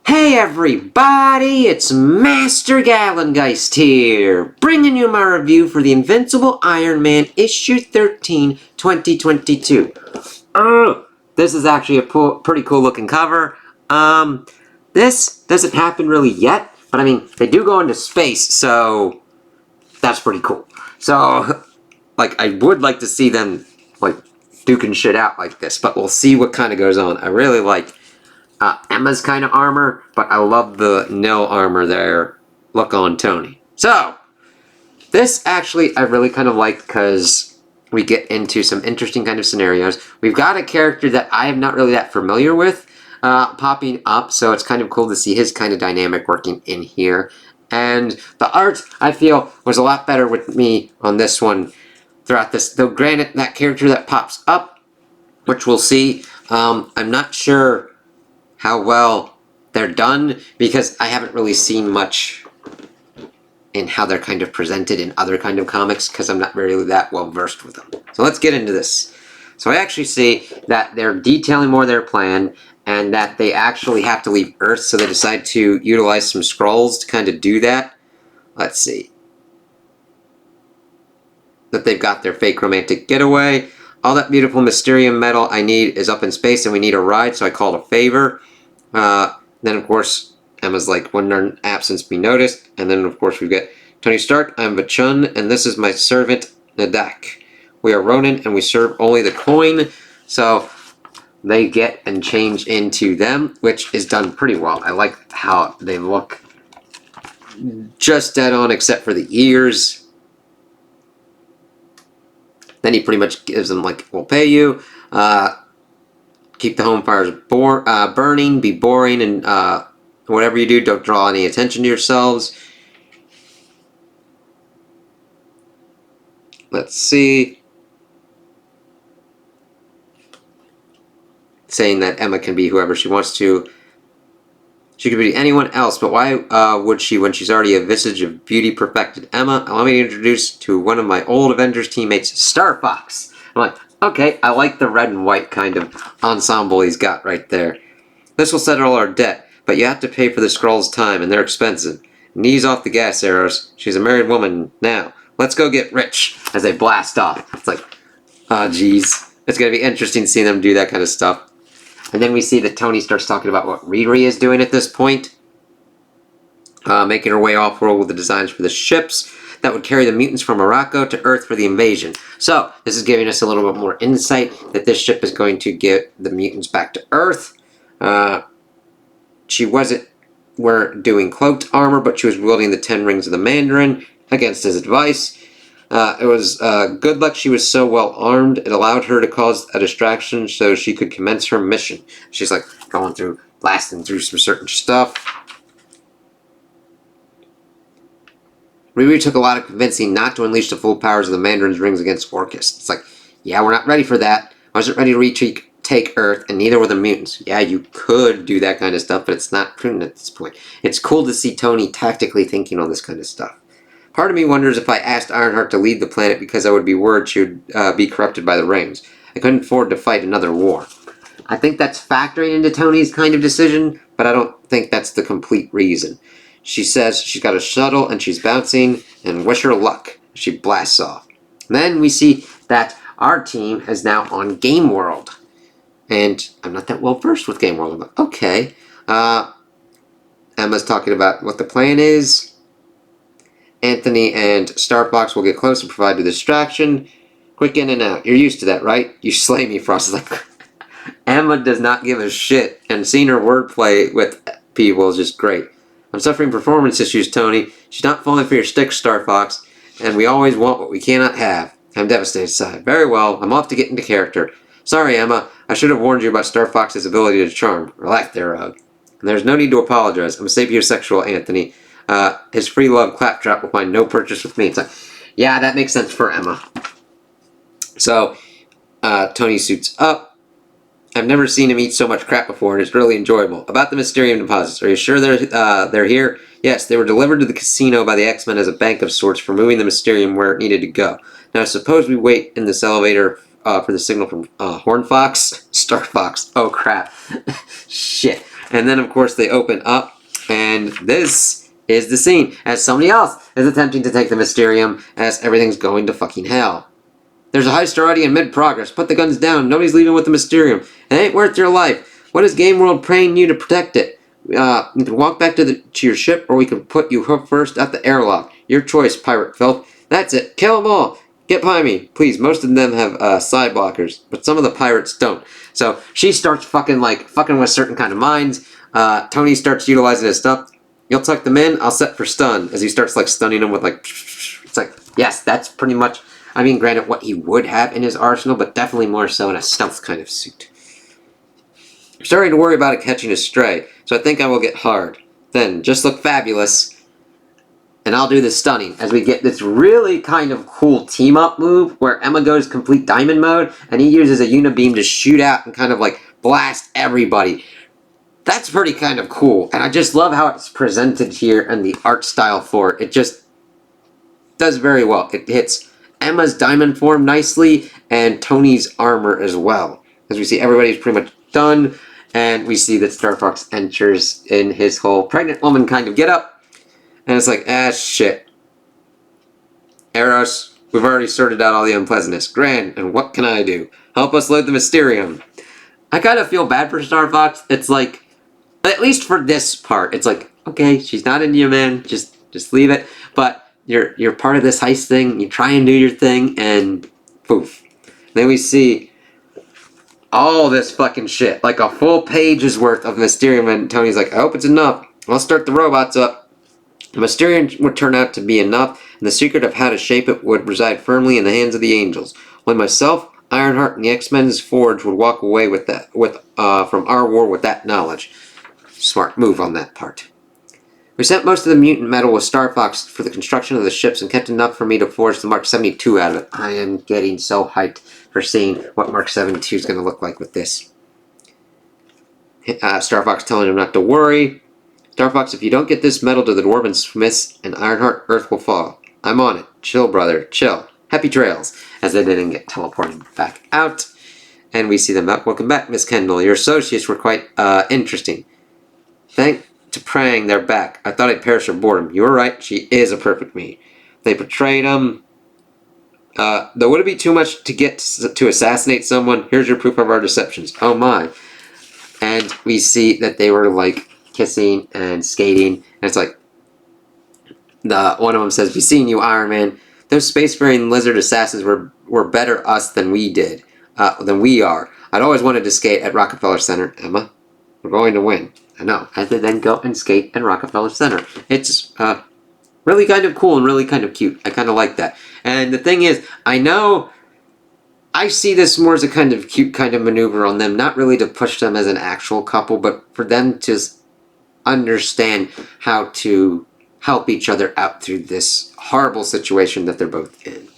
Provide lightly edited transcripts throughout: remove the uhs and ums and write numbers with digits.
Hey everybody, it's Master Gallengeist here, bringing you my review for the Invincible Iron Man issue 13, 2022. This is actually a pretty cool looking cover. This doesn't happen really yet, but I mean, they do go into space, so that's pretty cool. So, like, I would like to see them, like, duking shit out like this, but we'll see what kind of goes on. I really like Emma's kind of armor, but I love the no armor there look on Tony. So, this actually I really kind of like because we get into some interesting kind of scenarios. We've got a character that I am not really that familiar with popping up, so it's kind of cool to see his kind of dynamic working in here. And the art, I feel, was a lot better with me on this one throughout this. Though granted, that character that pops up, which we'll see, I'm not sure how well they're done because I haven't really seen much in how they're kind of presented in other kind of comics because I'm not really that well versed with them. So let's get into this. So I actually see that they're detailing more of their plan and that they actually have to leave Earth, so they decide to utilize some scrolls to kind of do that. Let's see. That they've got their fake romantic getaway. All that beautiful Mysterium metal I need is up in space and we need a ride, so I called a favor. Then, of course, Emma's like, when our absence be noticed. And then, of course, we've got Tony Stark, I'm Vachun, and this is my servant, Nadak. We are Ronin, and we serve only the coin. So they get and change into them, which is done pretty well. I like how they look just dead on, except for the ears. Then he pretty much gives them, like, we'll pay you. Keep the home fires burning, be boring, and whatever you do, don't draw any attention to yourselves. Let's see. Saying that Emma can be whoever she wants to. She could be anyone else, but why would she when she's already a visage of beauty perfected? Emma, allow me to introduce to one of my old Avengers teammates, Star Fox. I'm like, okay, I like the red and white kind of ensemble he's got right there. This will settle our debt, but you have to pay for the scrolls' time, and they're expensive. Knees off the gas arrows. She's a married woman now. Let's go get rich, as they blast off. It's like, oh, geez. It's going to be interesting seeing them do that kind of stuff. And then we see that Tony starts talking about what Riri is doing at this point. Making her way off-world with the designs for the ships that would carry the mutants from Morocco to Earth for the invasion. So, this is giving us a little bit more insight that this ship is going to get the mutants back to Earth. She wasn't doing cloaked armor, but she was wielding the 10 rings of the Mandarin against his advice. It was good luck she was so well armed. It allowed her to cause a distraction so she could commence her mission. She's like going through, blasting through some certain stuff. Riri took a lot of convincing not to unleash the full powers of the Mandarin's rings against Orcus. It's like, yeah, we're not ready for that. I wasn't ready to retake Earth, and neither were the mutants. Yeah, you could do that kind of stuff, but it's not prudent at this point. It's cool to see Tony tactically thinking on this kind of stuff. Part of me wonders if I asked Ironheart to lead the planet because I would be worried she would be corrupted by the rings. I couldn't afford to fight another war. I think that's factoring into Tony's kind of decision, but I don't think that's the complete reason. She says she's got a shuttle and she's bouncing, and wish her luck. She blasts off. Then we see that our team is now on Game World. And I'm not that well versed with Game World. But okay. Emma's talking about what the plan is. Anthony and Starfox will get close and provide a distraction. Quick in and out. You're used to that, right? You slay me, Frost is like... Emma does not give a shit, and seeing her wordplay with people is just great. I'm suffering performance issues, Tony. She's not falling for your stick, Star Fox, and we always want what we cannot have. I'm devastated, sighed. Very well, I'm off to get into character. Sorry, Emma. I should have warned you about Star Fox's ability to charm, or lack thereof. And there's no need to apologize. I'm a sapiosexual, Anthony. His free love claptrap will find no purchase with me. It's like, yeah, that makes sense for Emma. So, Tony suits up. I've never seen him eat so much crap before, and it's really enjoyable. About the Mysterium deposits, are you sure they're here? Yes, they were delivered to the casino by the X-Men as a bank of sorts for moving the Mysterium where it needed to go. Now, suppose we wait in this elevator for the signal from Horn Fox? Star Fox. Oh, crap. Shit. And then, of course, they open up, and this is the scene as somebody else is attempting to take the Mysterium as everything's going to fucking hell. There's a heist already in mid-progress. Put the guns down. Nobody's leaving with the Mysterium. It ain't worth your life. What is Game World paying you to protect it? You can walk back to your ship, or we can put you hook first at the airlock. Your choice, Pirate Filth. That's it. Kill them all. Get behind me, please. Most of them have side blockers, but some of the pirates don't. So she starts fucking with certain kind of minds. Tony starts utilizing his stuff. You'll tuck them in. I'll set for stun as he starts stunning them with It's like, yes, that's pretty much. I mean, granted, what he would have in his arsenal, but definitely more so in a stealth kind of suit. I'm starting to worry about it catching a stray, so I think I will get hard. Then, just look fabulous, and I'll do the stunning, as we get this really kind of cool team-up move, where Emma goes complete diamond mode, and he uses a unibeam to shoot out and kind of blast everybody. That's pretty kind of cool, and I just love how it's presented here and the art style for it. It just does very well. It hits Emma's diamond form nicely, and Tony's armor as well. As we see, everybody's pretty much done, and we see that Star Fox enters in his whole pregnant woman kind of get-up, and it's like, shit. Eros, we've already sorted out all the unpleasantness. Grand, and what can I do? Help us load the Mysterium. I kind of feel bad for Star Fox. It's like, at least for this part, it's like, okay, she's not into you, man. Just leave it. But you're part of this heist thing. You try and do your thing, and poof. Then we see all this fucking shit, like a full page's worth of Mysterium, and Tony's like, I hope it's enough. I'll start the robots up. The Mysterium would turn out to be enough, and the secret of how to shape it would reside firmly in the hands of the angels. When myself, Ironheart, and the X-Men's Forge would walk away with that, from our war with that knowledge. Smart move on that part. We sent most of the mutant metal with Star Fox for the construction of the ships and kept enough for me to forge the Mark 72 out of it. I am getting so hyped for seeing what Mark 72 is going to look like with this. Star Fox telling him not to worry. Star Fox, if you don't get this metal to the Dwarven Smiths and Ironheart, Earth will fall. I'm on it. Chill, brother. Chill. Happy trails. As they didn't get teleported back out. And we see them out. Welcome back, Miss Kendall. Your associates were quite interesting. Thank to praying they're back. I thought I'd perish of boredom. You were right. She is a perfect me. They betrayed him. Though would it be too much to get to assassinate someone? Here's your proof of our deceptions. Oh my. And we see that they were kissing and skating. And it's like, one of them says, "Be seeing you, Iron Man. Those spacefaring lizard assassins were better us than we are. I'd always wanted to skate at Rockefeller Center, Emma. We're going to win." I know. As they then go and skate in Rockefeller Center. It's really kind of cool and really kind of cute. I kind of like that. And the thing is, I know I see this more as a kind of cute kind of maneuver on them, not really to push them as an actual couple, but for them to understand how to help each other out through this horrible situation that they're both in.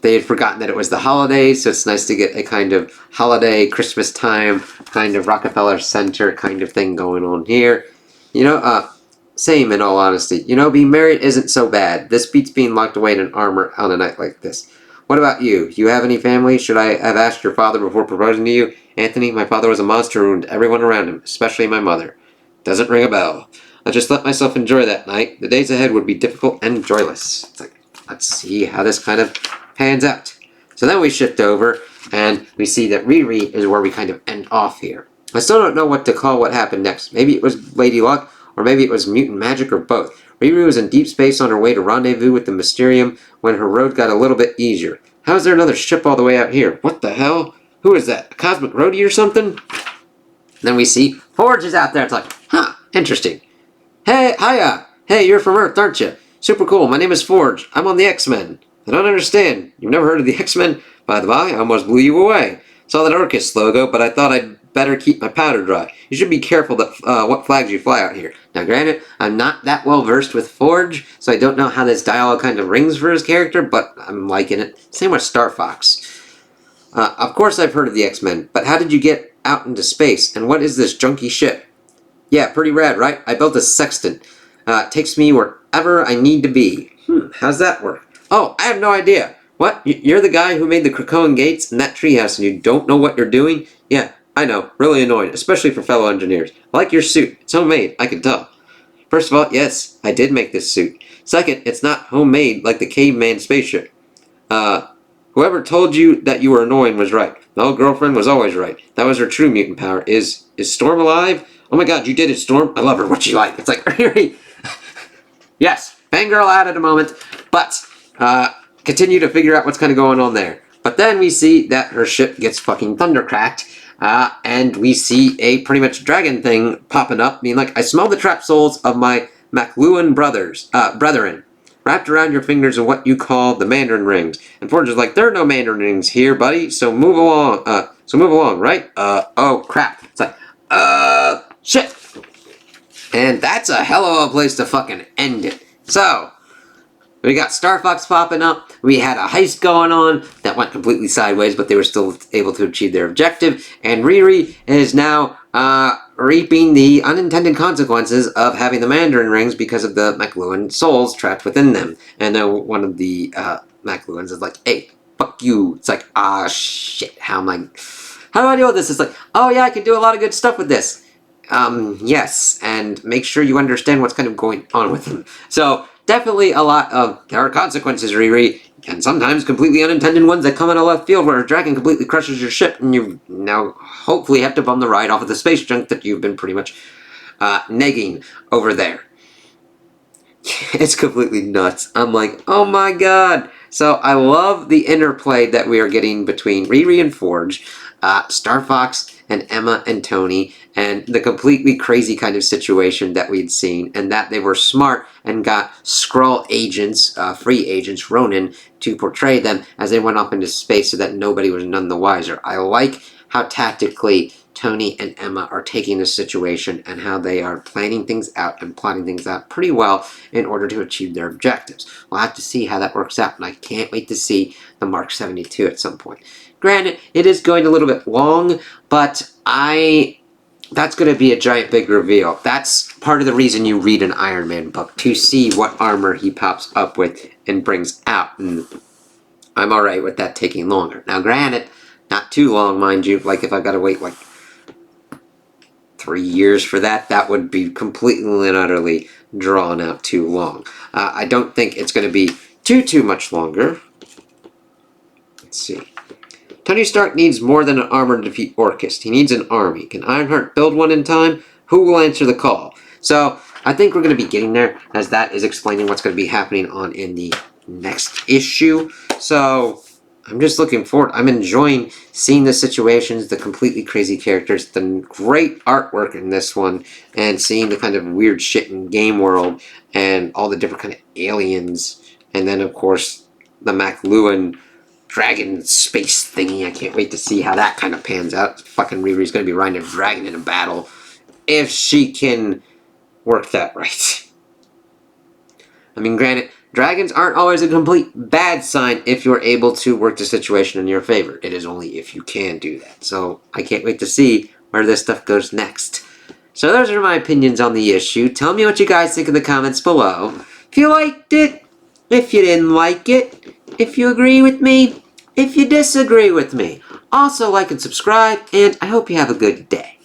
They had forgotten that it was the holidays, so it's nice to get a kind of holiday, Christmas time, kind of Rockefeller Center kind of thing going on here. Same in all honesty. Being married isn't so bad. This beats being locked away in an armor on a night like this. What about you? You have any family? Should I have asked your father before proposing to you? Anthony, my father was a monster who ruined everyone around him, especially my mother. Doesn't ring a bell. I just let myself enjoy that night. The days ahead would be difficult and joyless. It's like, let's see how this kind of pans out. So then we shift over, and we see that Riri is where we kind of end off here. I still don't know what to call what happened next. Maybe it was Lady Luck, or maybe it was mutant magic, or both. Riri was in deep space on her way to rendezvous with the Mysterium when her road got a little bit easier. How is there another ship all the way out here? What the hell? Who is that? A cosmic roadie or something? Then we see Forge is out there. It's like, interesting. Hey, hiya. Hey, you're from Earth, aren't you? Super cool. My name is Forge. I'm on the X-Men. I don't understand. You've never heard of the X-Men? By the by, I almost blew you away. Saw that Orcus logo, but I thought I'd better keep my powder dry. You should be careful that what flags you fly out here. Now, granted, I'm not that well versed with Forge, so I don't know how this dialogue kind of rings for his character, but I'm liking it. Same with Star Fox. Of course I've heard of the X-Men, but how did you get out into space? And what is this junky ship? Yeah, pretty rad, right? I built a sextant. It takes me wherever I need to be. How's that work? Oh, I have no idea. What? You're the guy who made the Krakoan gates and that treehouse and you don't know what you're doing? Yeah, I know, really annoying, especially for fellow engineers. I like your suit. It's homemade, I can tell. First of all, yes, I did make this suit. Second, it's not homemade like the caveman spaceship. Whoever told you that you were annoying was right. The old girlfriend was always right. That was her true mutant power. Is Storm alive? Oh my god, you did it, Storm. I love her. What's she like? It's like, really? Yes, fangirl out at a moment, but continue to figure out what's kind of going on there. But then we see that her ship gets fucking thundercracked, and we see a pretty much dragon thing popping up, being like, I smell the trapped souls of my McLuhan brethren, wrapped around your fingers in what you call the Mandarin rings. And Forge is like, there are no Mandarin rings here, buddy, so move along, right? Oh crap. It's like, shit. And that's a hell of a place to fucking end it. So, we got Star Fox popping up. We had a heist going on that went completely sideways, but they were still able to achieve their objective. And Riri is now reaping the unintended consequences of having the Mandarin rings because of the McLuhan souls trapped within them. And then one of the McLuhans is like, hey, fuck you. It's like, ah, shit, how do I deal with this? It's like, oh yeah, I can do a lot of good stuff with this. Yes, and make sure you understand what's kind of going on with him. So, definitely a lot of, there are consequences, Riri, and sometimes completely unintended ones that come out of left field where a dragon completely crushes your ship, and you now hopefully have to bum the ride off of the space junk that you've been pretty much negging over there. It's completely nuts. I'm like, oh my god. So I love the interplay that we are getting between Riri and Forge, Star Fox and Emma and Tony, and the completely crazy kind of situation that we'd seen, and that they were smart and got Skrull agents, free agents, Ronin, to portray them as they went off into space so that nobody was none the wiser. I like how tactically Tony and Emma are taking this situation and how they are planning things out and plotting things out pretty well in order to achieve their objectives. We'll have to see how that works out, and I can't wait to see the Mark 72 at some point. Granted, it is going a little bit long, but that's going to be a giant big reveal. That's part of the reason you read an Iron Man book, to see what armor he pops up with and brings out, and I'm alright with that taking longer. Now granted, not too long, mind you, like if I've got to wait like 3 years for that, that would be completely and utterly drawn out too long. I don't think it's going to be too much longer. Let's see. Tony Stark needs more than an armor to defeat Orchis. He needs an army. Can Ironheart build one in time? Who will answer the call? So, I think we're going to be getting there, as that is explaining what's going to be happening on in the next issue. So, I'm just looking forward. I'm enjoying seeing the situations, the completely crazy characters, the great artwork in this one, and seeing the kind of weird shit in Game World, and all the different kind of aliens, and then, of course, the McLuhan dragon space thingy. I can't wait to see how that kind of pans out. Fucking Riri's gonna be riding a dragon in a battle, if she can work that right. I mean, granted, dragons aren't always a complete bad sign if you're able to work the situation in your favor. It is only if you can do that. So, I can't wait to see where this stuff goes next. So those are my opinions on the issue. Tell me what you guys think in the comments below. If you liked it, if you didn't like it, if you agree with me, if you disagree with me. Also like and subscribe, and I hope you have a good day.